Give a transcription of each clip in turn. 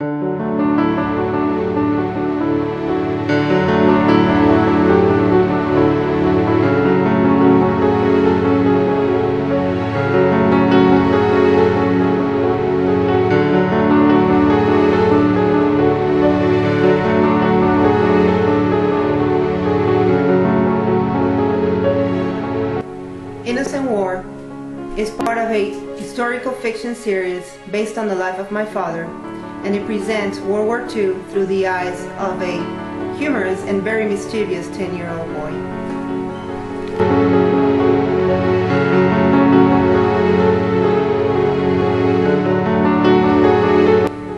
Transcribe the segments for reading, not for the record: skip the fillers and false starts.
Innocent War is part of a historical fiction series based on the life of my father, and it presents World War II through the eyes of a humorous and very mischievous 10-year-old boy.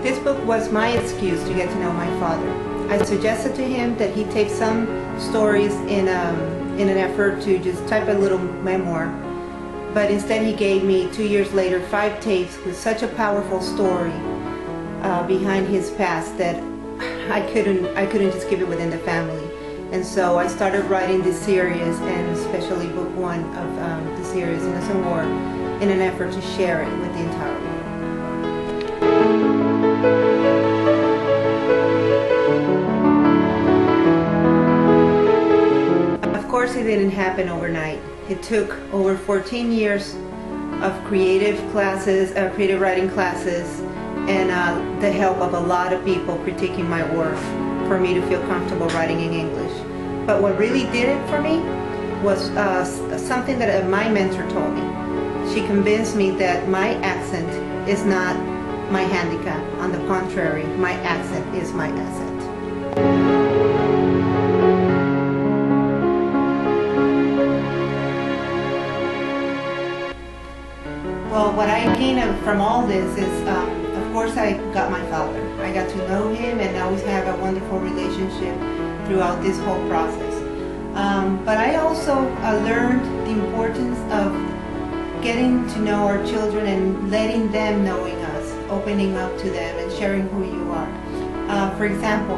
This book was my excuse to get to know my father. I suggested to him that he take some stories in an effort to just type a little memoir, but instead he gave me 2 years later 5 tapes with such a powerful story behind his past that I couldn't just keep it within the family. And so I started writing this series, and especially book 1 of the series, Innocent War, in an effort to share it with the entire world. Of course, it didn't happen overnight. It took over 14 years of creative writing classes, and the help of a lot of people critiquing my work for me to feel comfortable writing in English. But what really did it for me was something that my mentor told me. She convinced me that my accent is not my handicap. On the contrary, my accent is my asset. Well, what I gained from all this is, of course, I got my father. I got to know him, and now we have a wonderful relationship throughout this whole process. But I also learned the importance of getting to know our children and letting them knowing us, opening up to them and sharing who you are. For example,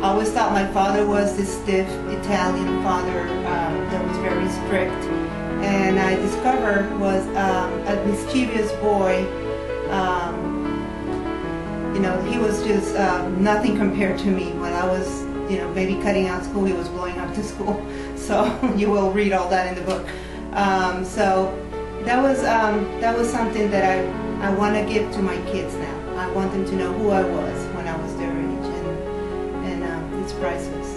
I always thought my father was this stiff Italian father that was very strict. And I discovered was a mischievous boy. You know, he was just nothing compared to me. When I was, maybe cutting out school, he was blowing up to school. So you will read all that in the book. So that was something that I want to give to my kids now. I want them to know who I was when I was their age, and it's priceless.